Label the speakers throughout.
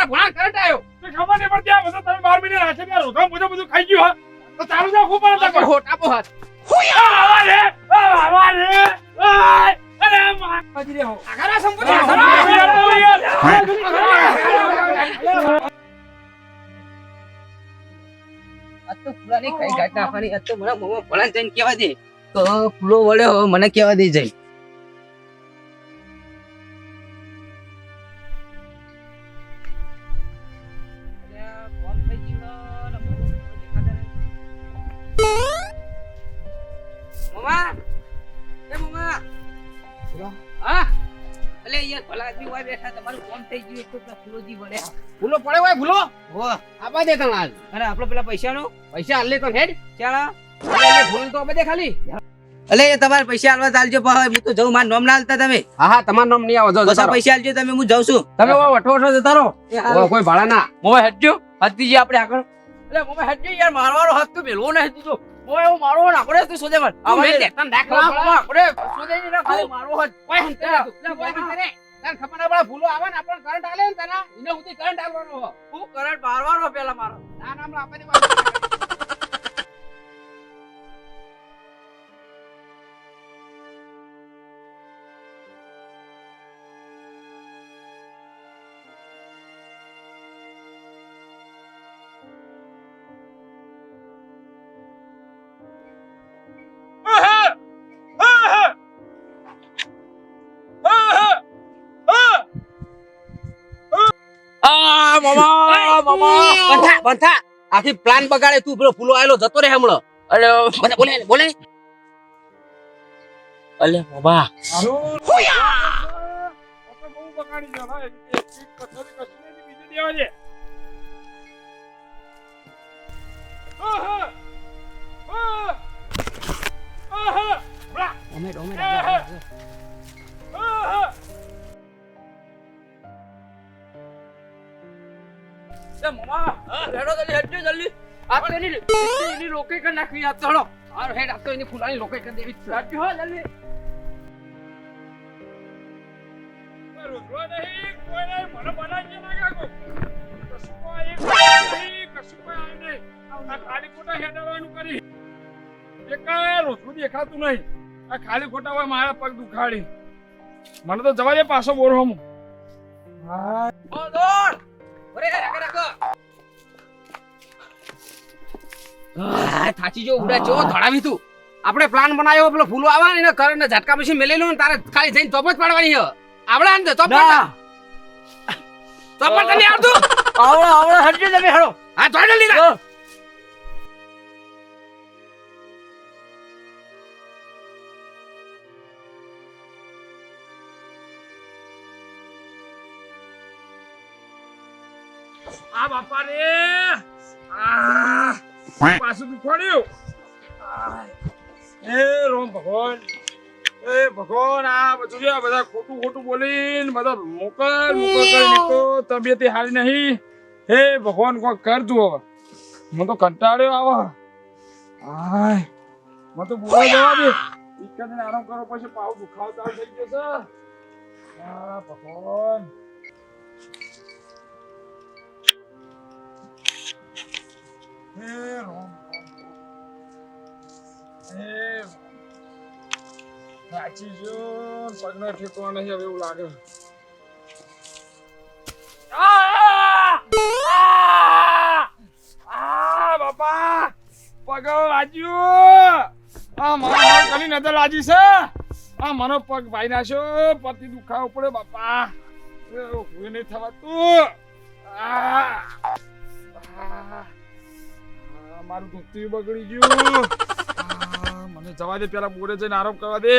Speaker 1: મારા ભણા કરંટ આવ્યો
Speaker 2: તો ખબર નહીં પડતી આ બધું તમે 12 મહિને રાશન ના રોધા બધું ખાઈ ગયું હા તો ચાલુ જાવ ખૂબ પડે
Speaker 1: આપો હોટ આપો હાથ
Speaker 2: આવા રે અરે માં પાજી રે હો
Speaker 1: આગળ સંપૂર્ણ આ તો ફૂલાની કઈ ગાટ નાખવાની આ તો મને મોમાં ભણા જઈને કેવા દે તો ફૂલો વળ્યો મને કેવા દે જઈ મમ્મા એ મમ્મા હા અલે યાર ભલા આદમી હોય બેઠા તમારું કામ થઈ ગયું એક તો ફૂલોજી વળે ફૂલો પડે હોય ફૂલો હો આબા દે તને આજ અરે આપણો પેલા પૈસાનો પૈસા હાલ લે તો હેડ ચાલા અલે ફૂલ તો આબા દે ખાલી અલે તમારે પૈસા હાલવા ચાલજો ભાઈ હું તો જઉં માર નામ ના હાલતા તમે
Speaker 3: હા હા તમારું નામ નહીં આવો જો
Speaker 1: બસ પૈસા હાલજો તમે હું જાઉં છું
Speaker 3: તમે વઠો વઠો જતા રહો કોઈ ભાડા ના
Speaker 1: મોય હટજો હટજી આપણે આગળ અલે મોય હટજી યાર મારવાનો હાથ તો મેલવો ન હતી તો ઓય હું મારો ને આપણે તો સોજે મત અમે દેખન રાખવા આપણે સોજે ની ના ખાલી મારો હાથ ઓય હંતે લે ઓય હંતે તને ખબર ના પડે ભૂલો આવે ને આપણને કરંટ આલે ને તને ઇને ઉતી કરંટ આલવાનો હો હું કરંટ મારવાનો પેલા મારો ના નામ આપણે બંધા આખી પ્લાન બગાડે તું પેલો ફૂલો આયલો જતો રહે હમણો અલે બોલે બોલે અલે બાબા
Speaker 2: હાલો તો બહુ બગાડી ગયો હા એક કસરી બીજું દેવા છે
Speaker 1: ઓમે ઓમે એ મમ્મા હેડો જલ્દી હટજો જલ્દી આ તો એની લોકે કર નાખવી આ ચડો આ હેડ આ તો એની ફૂલાની લોકે કર દેવી હટજો હો જલ્દી
Speaker 2: રોજવા નહીં કોઈ નહીં મને બનાવી ના કાકો કશું કોઈ નહીં આ ખાલી ખોટા હેડવાનું કરી એક રોજવું દેખાતું નહીં આ ખાલી ખોટા હોય મારા પગ દુખાડી મને તો જવા દે પાછો બોર હમ હા
Speaker 1: ઓ દોડ ઓરે રાખો થાચી જો ઉડા જો ધડાવી તું આપણે પ્લાન બનાવ્યો પેલો ફૂલો આવવા ને કરંટ ને ઝટકા પછી મેલેલું ને તારે ખાલી જઈને ચોપ જ પાડવાની છે આવડા ને ચોપ ચોપ તને આવતું આવડા હટજો તમે હેડો હા તો જલ્દી ના
Speaker 2: આ બાપા રે આ પાછું દુખવાડ્યું એ રોમ ભગવાન એ ભગવાન આ બધું છે બધા ખોટું બોલીને બધા મોકલ કરીને તો તબિયત હારી નહીં હે ભગવાન કોઈ કર તું હવે મને તો કંટાળ્યો આવો આય મને તો બોલવા જવા દે ઈચ્છા આરામ કરો પછી પાવ દુખાવ ચાલુ થઈ જશે આ ભગવાન સાચી જો પગના ઠેકવા નહીં હવે એવું લાગે બાપા પગ વાજ્યું આ મારા કની નજર લાજી છે આ મારો પગ ભાઈ નાખ્યો પતિ દુખાવો પડે બાપા હું નહીં થવાતું મારું ધોતી બગડી ગયું મને જવા દે પેલા બોરે જઈને આરામ કરવા દે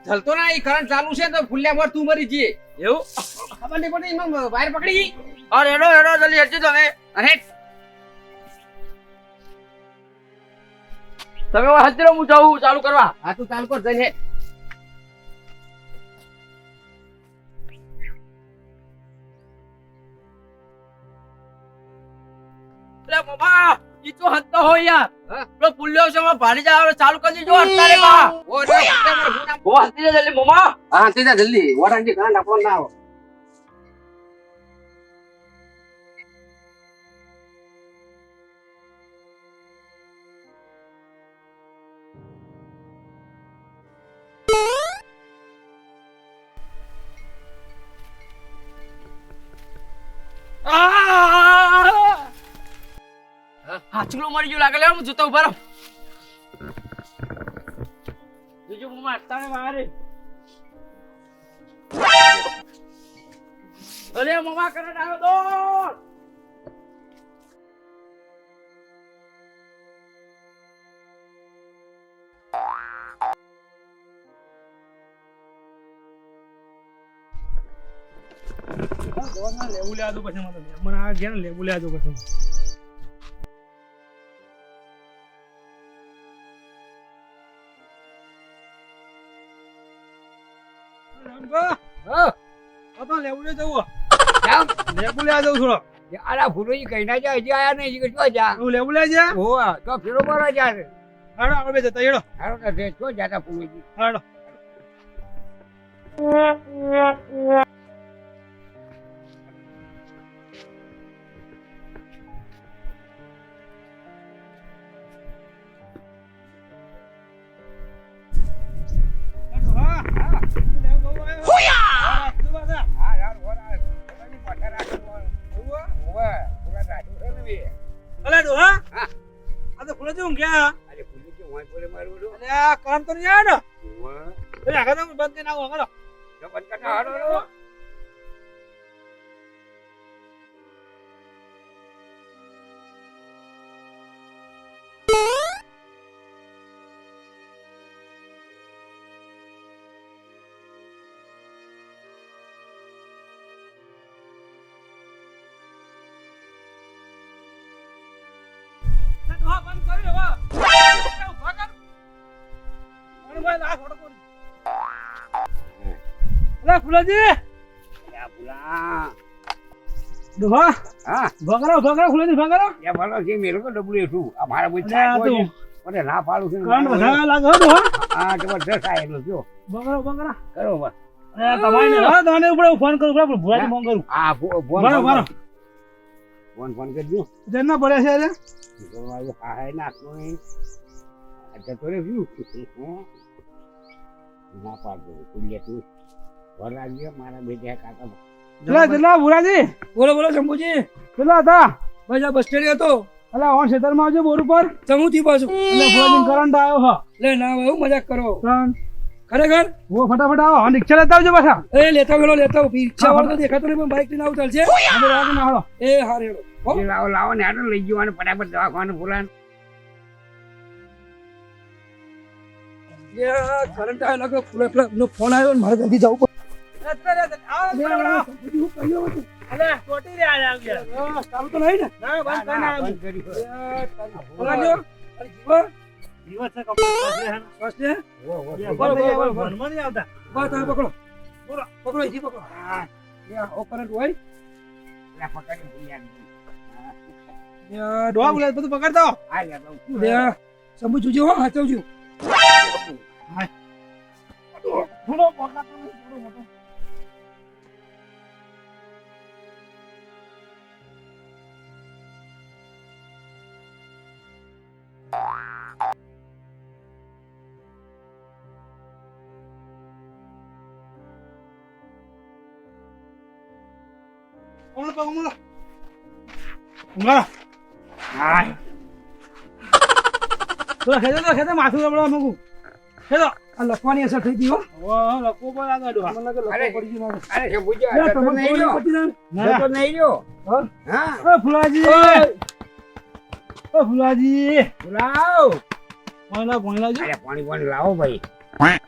Speaker 1: જલતો ના કરંટ ચાલુ છે તો ફૂલ્યા પર તું મરી જઈએ એવું ખબર નહીં પડતી એમાં વાયર પકડી અરે હેડો જલ્દી હટજો તમે અરે તમે હજરો હું જાઉં ચાલુ કરવા હા તું ચાલુ કર જઈને મોમા ઈ તો હદ હો યાર પેલો પુલ્યો છે માં ભાડી જાય ચાલુ કરી દેજો અત્યારે બા ઓ રે ઓ હંતી જલ્દી મોમા
Speaker 3: હા તે જા જલ્દી વરાંજી કાંડ આપણો ના આવો
Speaker 1: હાચુલો મરી ગયો લાગે લે હું જોતો ઉભા રહો જોજો મોમા અત્યારે મારે અરે મોમા કરંટ આવ્યો દોડ
Speaker 2: લેવું લે આજો પછી મને આ ગયા ને લેવું લે આજો પછી લેવું લે જવું લેવું લે જવું થોડો
Speaker 3: આલા ફૂલોજી કઈ ના જાય હજી આયા નહીં કે જા
Speaker 2: હું લેવું લે છે
Speaker 3: હોવા તો ફેરો મારા જાય
Speaker 2: હાડો આપણે બે જતા હેડો
Speaker 3: હારો ને તો જાતા ફૂલોજી
Speaker 2: હાડો કામ તો નહીં આવે ને આગળ બંધ કરી નાખો આગળ
Speaker 3: બંધ કરતા હારો
Speaker 2: બંધ કરી હવે ફુલાજી ડોહા
Speaker 3: હા
Speaker 2: ભગરો ફુલાજી ભગરો
Speaker 3: એ ભલો છે મેરો તો ડબલું છું આ મારા કોઈ થાય કોઈ મને ના પાડું છે
Speaker 2: કાન વધારે લાગે હો ડોહા
Speaker 3: હા જબરદસ્ત આયેલો જો
Speaker 2: ભગરો
Speaker 3: કરો બસ
Speaker 2: તમારે હા તને ઉપર ફોન કરું બરાબર ભુવાજી ફોન કરું
Speaker 3: હા ફોન કરજો
Speaker 2: જેના પડ્યા છે આજે
Speaker 3: તો આ હે નાખનો નહીં આ તો રે વ્યૂ ના પાડો કુલિયા તું વરાજી મારા બેટા કાકા
Speaker 2: જલા ભુરાજી
Speaker 1: બોલો શંભુજી
Speaker 2: પેલા હતા
Speaker 1: બસ આ બસ સ્ટેન્ડ હતો
Speaker 2: અલા ઓન ખેતરમાં આવજો બોર ઉપર
Speaker 1: ચમુથી પાછું
Speaker 2: એટલે ભુરાજી કરંટ આવ્યો હા
Speaker 1: લે ના ભાઈ મજાક કરો
Speaker 2: ત્રણ
Speaker 1: ખરેખર
Speaker 2: વો ફટાફટ આવો હા રિક્ષા લેતા આવજો પાછા
Speaker 1: એ લેતા વેલો લેતા રિક્ષા વાળો તો દેખાતો નહીં પણ બાઈક લઈને આવું ચાલશે
Speaker 2: આપણે રાગ ના હાલો
Speaker 1: એ હારે હો
Speaker 3: લાવો લાવો ને આટલો લઈ જવાનો ફટાફટ દવાખાને બોલાન
Speaker 1: યાર કરંટ આવ્યો લાગે ફૂલ ફોન આવ્યો ને મારે જલ્દી જવું પડે
Speaker 2: અલે ટોટી રે આ ગયા
Speaker 1: કામ તો નહીં ને
Speaker 2: ના બંધ કરી
Speaker 1: બોલાજો
Speaker 2: દિવસ છે કપડા
Speaker 1: બસ ને
Speaker 2: બોલો મન નહીં આવતા
Speaker 1: બસ તમે પકડો પકડો ઈજી પકડો યા ઓ કરંટ હોય
Speaker 3: લે પકડી ભૂલ્યા
Speaker 1: યાર
Speaker 2: ડોહા બોલે બધું પકડ દો
Speaker 3: આ લે તો
Speaker 1: લે સમુ જોજો હો હાચવજો
Speaker 2: થોડો પકડ થોડો મોટો ખેતો માથું રબડવા મૂકું ખેતો
Speaker 1: આ લખવાની અસર થઈ ગઈ હો
Speaker 2: લખવો પણ આગળ ડોહા.
Speaker 1: મને લાગે લખવો પડી ગયું
Speaker 3: અરે છે બુજા
Speaker 1: લાગે.
Speaker 3: તો
Speaker 1: તમે
Speaker 3: નહીં રહ્યો
Speaker 1: પડી જાય.
Speaker 3: તો નહીં રહ્યો
Speaker 1: હા?
Speaker 3: હા
Speaker 2: ઓ ફુલાજી ઓ ફુલાજી
Speaker 3: લાવ
Speaker 2: પાણી લાવજો
Speaker 3: અરે પાણી પાણી લાવો ભાઈ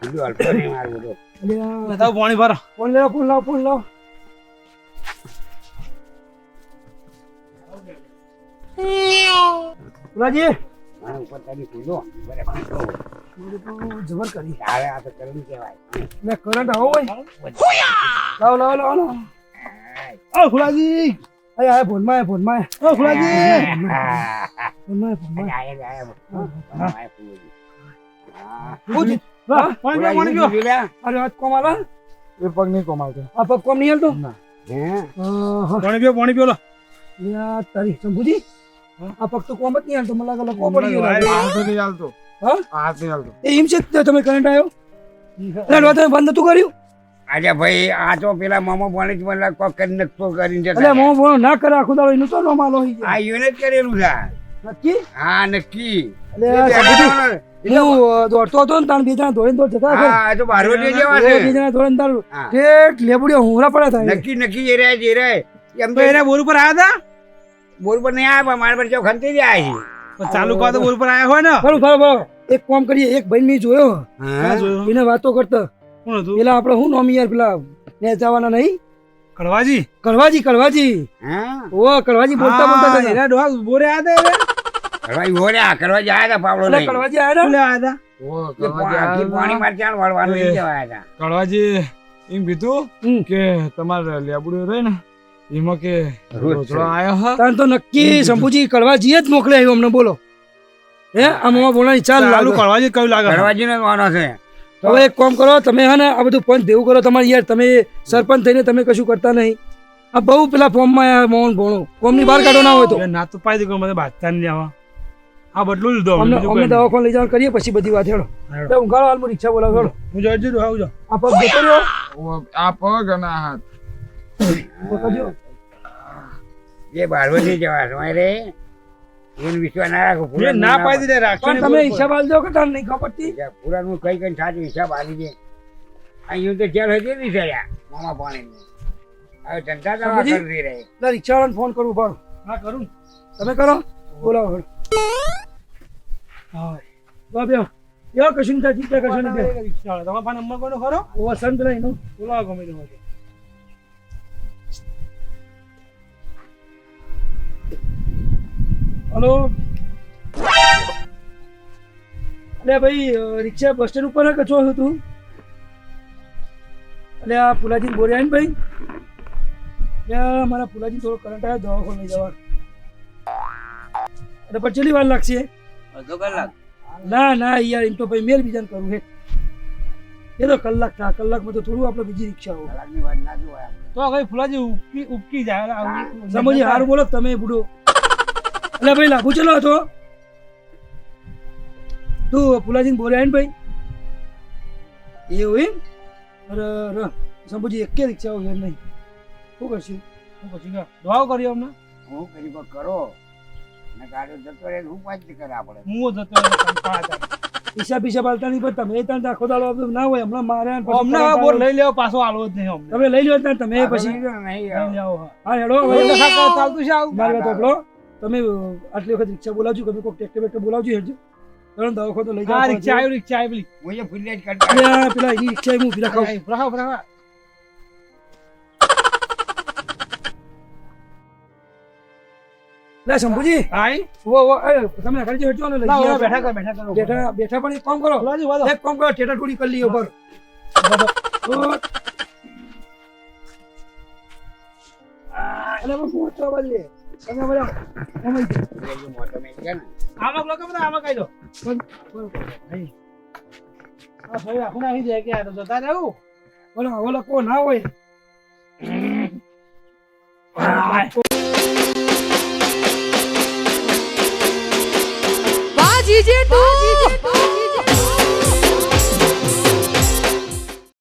Speaker 3: બીજું અલ્પો નહીં મારું બધું
Speaker 1: અલ્યા,
Speaker 2: બતાવો પાણી ભરો
Speaker 1: ફોન લાવ ફુલાજી
Speaker 3: મારા ઉપર તારી કૂદો બરે પીતો
Speaker 1: જબર કરી
Speaker 3: તારે આ તો કરવું કહેવાય
Speaker 1: લે કરંટ આવો હોય લાવ
Speaker 2: ઓ ફુલાજી
Speaker 4: અરે આ ફોનમાં ઓ ફુલાજી ફોનમાં હું છે? હા પાણી પીઓ અરે આજ કોમ આલા
Speaker 2: એ પગ નહીં કોમાવતો
Speaker 4: આ પગ કોમ નહીં હાલતો
Speaker 2: પાણી પીઓ લો
Speaker 4: યા તારી શંભુજી આ પગ તો કોમ જ નહીં હાલતો મને લાગે કો પડી ગયો
Speaker 2: હાથ નહીં હાલતો
Speaker 4: હા
Speaker 2: હાથ નહીં હાલતો
Speaker 4: એ એમ છે કે તમે કરંટ આવ્યો એટલે તમે બંધ નતું કર્યું
Speaker 3: આજે ભાઈ આ તો પેલા મામા પાણી જ મને કોક કરી નખતો કરીને
Speaker 4: એટલે
Speaker 3: જતા
Speaker 4: મોં બોલો ના કરે આખું દાડો એનું તો નો માલો હોય
Speaker 3: આ યુને જ કરેલું છે
Speaker 4: નક્કી
Speaker 3: હા નક્કી
Speaker 4: એટલે શંભુજી હું દોડતો હતો ને તાણ બે જણા દોડીને દોડ જતા હતા
Speaker 3: હા તો બારોટી જેવા
Speaker 4: બે
Speaker 3: છે
Speaker 4: જણા દોડીને તાર
Speaker 3: હા.
Speaker 4: ઠેઠ લેબુડિયા હુંરા પડ્યા હતા
Speaker 3: નક્કી નક્કી એ રહે એમ તો
Speaker 2: એને બોર ઉપર આવ્યા
Speaker 3: બોર પર નહીં આવ્યા પણ મારા પર જો ખંતી જ આવી
Speaker 2: હતા ચાલુ કહો તો બોર ઉપર આવ્યા હોય ને
Speaker 4: બરોબર બરોબર એક કામ કરીએ એક ભાઈ મેં જોયો
Speaker 3: હા
Speaker 4: એને વાતો કરતા
Speaker 2: કોણ હતું
Speaker 4: પેલા આપણે હું નોમી યાર પેલા ને જવાના નહીં
Speaker 2: કડવાજી
Speaker 4: કળવાજી
Speaker 3: હા
Speaker 4: ઓ કળવાજી બોલતા બોલતા હતા.
Speaker 2: એના ડોહા બોરે આવ્યા
Speaker 3: કરવા જાય હતા પાવડો
Speaker 4: એટલે
Speaker 2: હતા
Speaker 3: લઈને.
Speaker 4: કળવાજી આયા ને
Speaker 2: આવ્યા
Speaker 3: એ આખી પાણી માં ચાણ વાળવાનું લઈ જવા હતા
Speaker 2: કડવાજી એમ કીધું
Speaker 4: હમ.
Speaker 2: કે તમારે લેબડું રહે ને એમાં કે
Speaker 3: રોજ
Speaker 2: રોજડો આવ્યો હ
Speaker 4: તાન તો નક્કી શંભુજી કળવાજી જ મોકલે આવ્યો અમને બોલો હે આ મોમાં બોલવાની ચાલ
Speaker 2: ચાલુ
Speaker 4: લાગુ
Speaker 2: કડવાજી કયું લાગે
Speaker 3: કરવાજી નો વારો છે
Speaker 4: હવે એક કામ કરો તમે હે ને આ બધું પંચ ભેગું કરો તમારે યાર તમે સરપંચ થઈને તમે કશું કરતા નહીં આ બહુ પેલા ફોર્મમાં આયા મોહન ભણો ફોર્મની બહાર કાઢો ના હોય તો
Speaker 2: ના તો પાઈ દીકરો મને બાજતા નહીં આવા આ બદલું લીધો
Speaker 4: અમને
Speaker 2: બીજું
Speaker 4: અમને
Speaker 2: કોઈ નહીં.
Speaker 4: દવાખાને લઈ જવાનું કરીએ પછી બધી વાત હેડો
Speaker 2: હેડો.
Speaker 4: તો ઊંઘાડો હાલ રિક્ષા બોલાવો હેડો
Speaker 2: હું જોઈજો ડોહા આવજો
Speaker 4: આ પગ જતો રહ્યો
Speaker 2: આ પગ અને આ હાથ
Speaker 4: પકડજો.
Speaker 3: એ બારવટી જવા તમારે રે એને વિશ્વાસ ના રાખો
Speaker 2: એ ના પાઈ દીધે રાખશો
Speaker 4: પણ તમે હિસાબ આલજો કે તાર નહીં ખબર પડતી
Speaker 3: પૂરા નું કઈ કઈ સાચું હિસાબ આલી દે અહીં તો ચાલ હજી નહીં થયા મામા પાણી હવે ધંધા દવા
Speaker 4: સમજી?
Speaker 3: કરી રહે
Speaker 4: એટલે રિક્ષાવાળાને ફોન કરવું પડે
Speaker 2: હા કરું
Speaker 4: તમે કરો બોલાવો હેડો હા બાપ યો યો કશું નહીં થાય ચિંતા કરશો નહીં બે
Speaker 2: તમારા પાસે નંબર કોનો ખરો
Speaker 4: ઓ સંત નહીં નો
Speaker 2: બોલાવો ગમે તે હોય.
Speaker 4: હલો અલે ભાઈ રિક્ષા બસ સ્ટેન્ડ ઉપર કે છો તું અલે આ પુલાજી બોરે આવીને ભાઈ મારા પુલાજી થોડો કરંટ આવ્યો દવાખાને લઈ જવા એટલે પણ ચેટલી વાર લાગશે
Speaker 1: અડધો કલાક
Speaker 4: ના ના યાર એમ તો ભાઈ મેર બીજાને કરવું હે એ તો કલાક થા કલાકમાં તો થોડું આપણે બીજી રિક્ષા હોય
Speaker 3: કલાકની વાત ના જોવાય
Speaker 2: તો કઈ ફુલાજી ઉપકી જાય
Speaker 4: સમજી હારું બોલો તમે બુડો એટલે ભાઈ લાભુ ચલો હતો તું પુલાજી બોલે આવીને ભાઈ એવું એમ અરે સંભુજી એક રિક્ષા હોય એમ નહીં શું કરશું
Speaker 2: પછી દવાઓ કરી અમને
Speaker 3: હું કરી કોક કરો ને ગાડો જતો રહે ને હું પાછી કરે આપણે
Speaker 2: હું જતો
Speaker 4: હિસાબ હિસાબ હાલતા નહીં પણ તમે ત્યાં આખો દાડો આપણો ના હોય હમણાં મારે અને પછી
Speaker 2: અમને હવે બોર લઈ લેવો પાછો આલો જ નહીં અમને
Speaker 4: તમે લઈ લો ત્યાં તમે પછી
Speaker 3: નહીં
Speaker 2: લઈ લેવો
Speaker 4: હા હેડો
Speaker 2: હવે ચાલતું છે આવું
Speaker 4: મારી વાત સાંભળો તમે આટલી વખત રિક્ષા બોલાવજો તમે કોઈ ટ્રેક્ટર બેક્ટર બોલાવજો હેડજો કારણ દવાખાને તો લઈ
Speaker 2: હા
Speaker 4: જાઓ
Speaker 2: રિક્ષા આવી રિક્ષા આવી પેલી
Speaker 3: હું એ ફૂલ્યા જ કરતા
Speaker 4: પેલા એની રિક્ષા હું પેલા ખાઉં
Speaker 2: ભરાવો ભરાવો
Speaker 4: લે શંભુજી
Speaker 2: આઈ
Speaker 4: વો તમે આગળ હેડજો ને લઈ
Speaker 2: ના
Speaker 4: જાઓ.
Speaker 2: બેઠા કરો
Speaker 4: બેઠા બેઠા પણ એક કામ કરો
Speaker 2: ફુલાજી વાદો
Speaker 4: એક કામ કરો ટેટા ટોડી કરી લઈએ ઉપર અરે બસ મોટો બાજુ તમે બોલો અમે
Speaker 3: મોટો મેં ગયા ને
Speaker 2: આમાં લોકો બધા આમાં કહી દો આ ભાઈ આપણે અહીં જાય કે આ તો જતા રહેવું
Speaker 4: બોલો ઓલો કો ના હોય
Speaker 5: Baji Jetu.